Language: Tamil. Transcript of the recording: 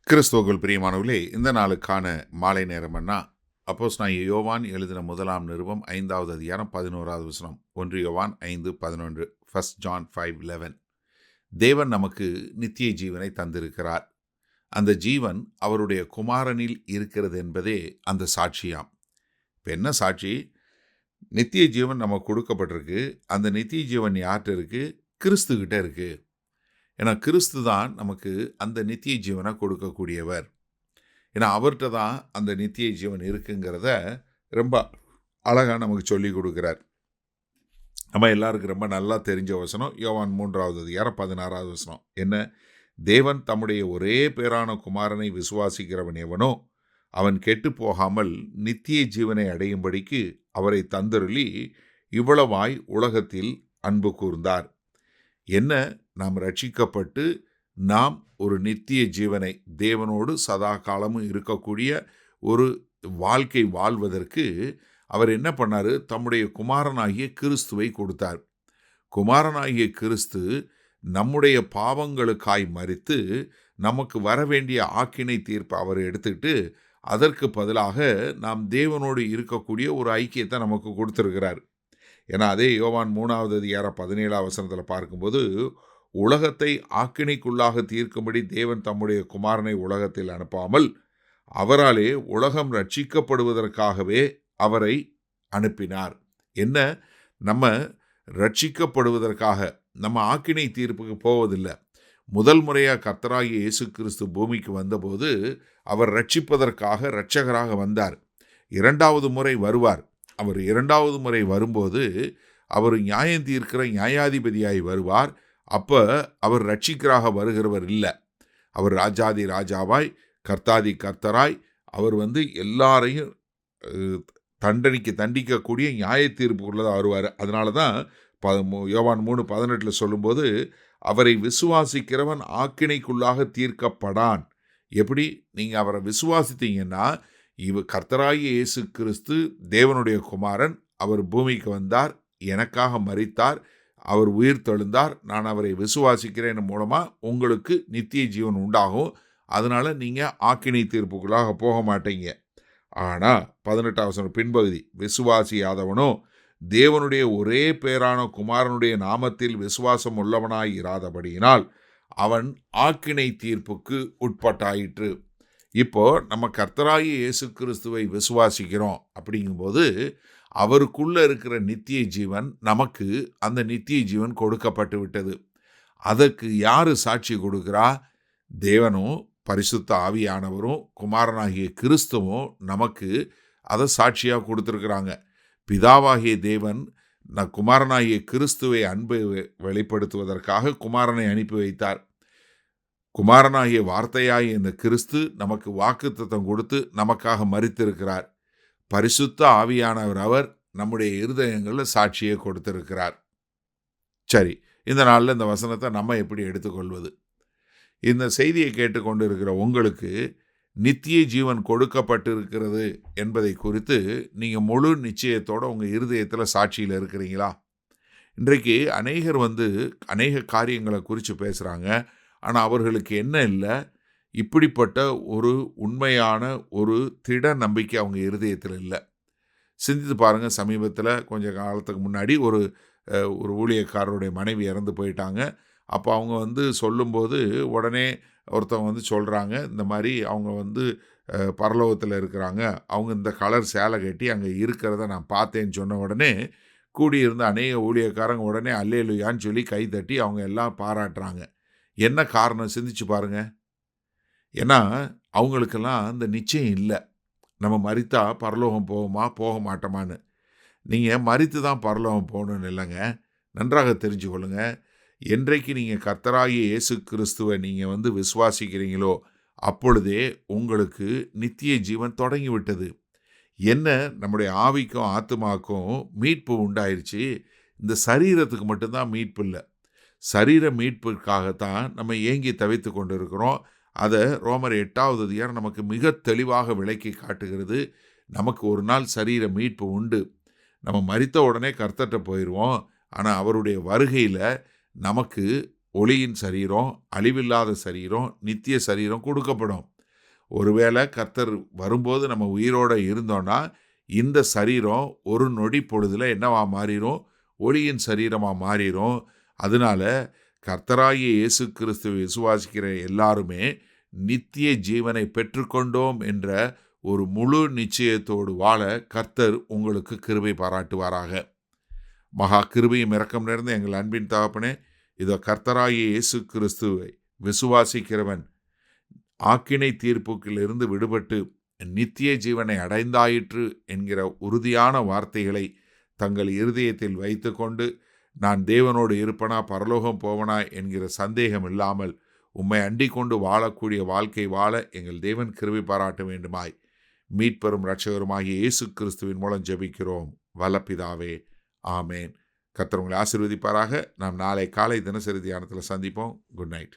கிறிஸ்துவுக்குள் பிரியமானவர்களே, இந்த நாளுக்கான மாலை நேரம்னா அப்போஸ்தலனாகிய யோவான் எழுதின முதலாம் நிருபம் 5வது அதிகாரம் 11வது வசனம். 1 யோவான் 5:11. 1 John 5:11. தேவன் நமக்கு நித்திய ஜீவனை தந்திருக்கிறார். அந்த ஜீவன் அவருடைய குமாரனில் இருக்கிறது என்பதே அந்த சாட்சியாம். இப்போ என்ன சாட்சி? நித்திய ஜீவன் நமக்கு கொடுக்கப்பட்டிருக்கு. அந்த நித்திய ஜீவன் யார்கிட்ட இருக்கு? கிறிஸ்துகிட்ட இருக்கு. ஏன்னா கிறிஸ்து தான் நமக்கு அந்த நித்திய ஜீவனை கொடுக்கக்கூடியவர். ஏன்னா அவர்கிட்ட தான் அந்த நித்திய ஜீவன் இருக்குங்கிறத ரொம்ப அழகாக நமக்கு சொல்லி கொடுக்குறார். நம்ம எல்லாருக்கும் ரொம்ப நல்லா தெரிஞ்ச வசனம் யோவான் 3வது அதிகாரம் 16வது வசனம். என்ன? தேவன் தம்முடைய ஒரே பேரான குமாரனை விசுவாசிக்கிறவன் எவனோ அவன் கெட்டு போகாமல் நித்திய ஜீவனை அடையும்படிக்கு அவரை தந்தருளி இவ்வளவாய் உலகத்தில் அன்பு கூர்ந்தார். என்ன? நாம் ரட்சிக்கப்பட்டு நாம் ஒரு நித்திய ஜீவனை தேவனோடு சதா காலமும் இருக்கக்கூடிய ஒரு வாழ்க்கை வாழ்வதற்கு அவர் என்ன பண்ணார்? தம்முடைய குமாரனாகிய கிறிஸ்துவை கொடுத்தார். குமாரனாகிய கிறிஸ்து நம்முடைய பாவங்களுக்காய் மரித்து நமக்கு வர வேண்டிய ஆக்கினை தீர்ப்பை அவர் எடுத்துக்கிட்டு அதற்கு பதிலாக நாம் தேவனோடு இருக்கக்கூடிய ஒரு ஐக்கியத்தை நமக்கு கொடுத்துருக்கிறார். ஏன்னா அதே யோவான் 3வது அதிகாரம் 17வது வசனத்தில் பார்க்கும்போது, உலகத்தை ஆக்கினைக்குள்ளாக தீர்க்கும்படி தேவன் தம்முடைய குமாரனை உலகத்தில் அனுப்பாமல் அவராலே உலகம் ரட்சிக்கப்படுவதற்காகவே அவரை அனுப்பினார். என்ன? நம்ம ரட்சிக்கப்படுவதற்காக, நம்ம ஆக்கினை தீர்ப்புக்கு போவதில்லை. முதல் முறையாக கர்த்தராகிய இயேசு கிறிஸ்து பூமிக்கு வந்தபோது அவர் ரட்சிப்பதற்காக இரட்சகராக வந்தார். 2வது முறை வருவார். அவர் 2வது முறை வரும்போது அவர் நியாயம் தீர்க்கிற நியாயாதிபதியாய் வருவார். அப்போ அவர் ரட்சிக்கராக வருகிறவர் இல்லை. அவர் ராஜாதி ராஜாவாய் கர்த்தாதி கர்த்தராய் அவர் எல்லாரையும் தண்டிக்கக்கூடிய நியாய தீர்ப்புக்குள்ளதான் வருவார். அதனால தான் யோவான் 3:18 சொல்லும்போது அவரை விசுவாசிக்கிறவன் ஆக்கினைக்குள்ளாக தீர்க்கப்படான். எப்படி? நீங்கள் அவரை விசுவாசித்தீங்கன்னா, கர்த்தராகிய இயேசு கிறிஸ்து தேவனுடைய குமாரன், அவர் பூமிக்கு வந்தார், எனக்காக மரித்தார், அவர் உயிர் தெழுந்தார், நான் அவரை விசுவாசிக்கிறேன் மூலமாக உங்களுக்கு நித்திய ஜீவன் உண்டாகும். அதனால் நீங்கள் ஆக்கினை தீர்ப்புக்குள்ளாக போக மாட்டீங்க. ஆனால் 18வது வசனம் பின்பகுதி, விசுவாசியாதவனோ தேவனுடைய ஒரே பேரான குமாரனுடைய நாமத்தில் விசுவாசம் உள்ளவனாய் இராதபடியினால் அவன் ஆக்கினை தீர்ப்புக்கு உட்பட்டாயிற்று. இப்போ நம்ம கர்த்தராகிய இயேசு கிறிஸ்துவை விசுவாசிக்கிறோம். அப்படிங்கும்போது அவருக்குள்ள இருக்கிற நித்திய ஜீவன், நமக்கு அந்த நித்திய ஜீவன் கொடுக்கப்பட்டு விட்டது. அதற்கு யார் சாட்சி கொடுக்கிறா? தேவனும் பரிசுத்த ஆவியானவரும் குமாரனாகிய கிறிஸ்துவும் நமக்கு அதை சாட்சியாக கொடுத்துருக்குறாங்க. பிதாவாகிய தேவன் குமாரனாகிய கிறிஸ்துவை அன்பை வெளிப்படுத்துவதற்காக குமாரனை அனுப்பி வைத்தார். குமாரனாகிய வார்த்தையாகிய இந்த கிறிஸ்து நமக்கு வாக்குத்தத்தம் கொடுத்து நமக்காக மரித்திருக்கிறார். பரிசுத்த ஆவியானவர் அவர் நம்முடைய இருதயங்களில் சாட்சியை கொடுத்திருக்கிறார். சரி, இந்த நாளில் இந்த வசனத்தை நம்ம எப்படி எடுத்துக்கொள்வது? இந்த செய்தியை கேட்டுக்கொண்டு இருக்கிற உங்களுக்கு நித்திய ஜீவன் கொடுக்கப்பட்டிருக்கிறது என்பதை குறித்து நீங்கள் முழு நிச்சயத்தோடு உங்கள் இருதயத்தில் சாட்சியில் இருக்கிறீங்களா? இன்றைக்கு அநேகர் அநேக காரியங்களை குறித்து பேசுகிறாங்க. ஆனால் அவர்களுக்கு என்ன இல்லை? இப்படிப்பட்ட ஒரு உண்மையான ஒரு திட நம்பிக்கை அவங்க இருதயத்தில் இல்லை. சிந்தித்து பாருங்கள். சமீபத்தில் கொஞ்ச காலத்துக்கு முன்னாடி ஒரு ஊழியக்காரருடைய மனைவி இறந்து போயிட்டாங்க. அப்போ அவங்க சொல்லும்போது உடனே ஒருத்தவங்க சொல்கிறாங்க, இந்த மாதிரி அவங்க பரலோகத்தில் இருக்கிறாங்க, அவங்க இந்த கலர் சேலை கட்டி அங்கே இருக்கிறத நான் பார்த்தேன்னு சொன்ன உடனே கூடியிருந்த அநேக ஊழியக்காரங்க உடனே அல்லேலூயான்னு சொல்லி கை தட்டி அவங்க எல்லாம் பாராட்டுறாங்க. என்ன காரணம்? சிந்திச்சு பாருங்க. ஏன்னா அவங்களுக்கெல்லாம் அந்த நிச்சயம் இல்லை, நம்ம மரித்தா பரலோகம் போவோமா போக மாட்டோமான்னு. நீங்கள் மரித்து தான் பரலோகம் போகணுன்னு இல்லைங்க. நன்றாக தெரிஞ்சு கொள்ளுங்க. என்றைக்கு நீங்கள் கர்த்தராகிய இயேசு கிறிஸ்துவை நீங்கள் விசுவாசிக்கிறீங்களோ அப்பொழுதே உங்களுக்கு நித்திய ஜீவன் தொடங்கி விட்டது. என்ன? நம்முடைய ஆவிக்கும் ஆத்துமாக்கும் மீட்பு உண்டாயிருச்சு. இந்த சரீரத்துக்கு மட்டும்தான் மீட்பு இல்லை. சரீர மீட்பிற்காகத்தான் நம்ம ஏங்கி தவித்து கொண்டு இருக்கிறோம். அதை ரோமர் 8வது அதிகாரம் நமக்கு மிக தெளிவாக விளக்கி காட்டுகிறது. நமக்கு ஒரு நாள் சரீர மீட்பு உண்டு. நம்ம மரித்த உடனே கர்த்தர்கிட்ட போயிடுவோம். ஆனால் அவருடைய வருகையில் நமக்கு ஒளியின் சரீரம், அழிவில்லாத சரீரம், நித்திய சரீரம் கொடுக்கப்படும். ஒருவேளை கர்த்தர் வரும்போது நம்ம உயிரோடு இருந்தோன்னா இந்த சரீரம் ஒரு நொடி பொழுதில் என்னவா மாறிடும்? ஒளியின் சரீரமாக மாறிடும். அதனால கர்த்தராகிய இயேசு கிறிஸ்துவை விசுவாசிக்கிற எல்லாருமே நித்திய ஜீவனை பெற்றுக்கொண்டோம் என்ற ஒரு முழு நிச்சயத்தோடு வாழ கர்த்தர் உங்களுக்கு கிருபை பாராட்டுவாராக. மகா கிருபையும் இரக்கம் நிறைந்த எங்கள் அன்பின் தகப்பனே, இதோ கர்த்தராகிய இயேசு கிறிஸ்துவை விசுவாசிக்கிறவன் ஆக்கினை தீர்ப்புக்கிலிருந்து விடுபட்டு நித்திய ஜீவனை அடைந்தாயிற்று என்கிற உறுதியான வார்த்தைகளை தங்கள் இருதயத்தில் வைத்து கொண்டு நான் தேவனோடு இருப்பனா பரலோகம் போவனா என்கிற சந்தேகம் இல்லாமல் உம்மை அண்டிக் கொண்டு வாழக்கூடிய வாழ்க்கை வாழ எங்கள் தேவன் கிருபை பாராட்ட வேண்டுமாய் மீட்பெரும் இரட்சகருமாகிய இயேசு கிறிஸ்துவின் மூலம் ஜெபிக்கிறோம் வல்லபிதாவே, ஆமேன். கர்த்தர் உங்களை ஆசீர்வதிப்பாராக. நாம் நாளை காலை தினசரி தியானத்தில் சந்திப்போம். Good night.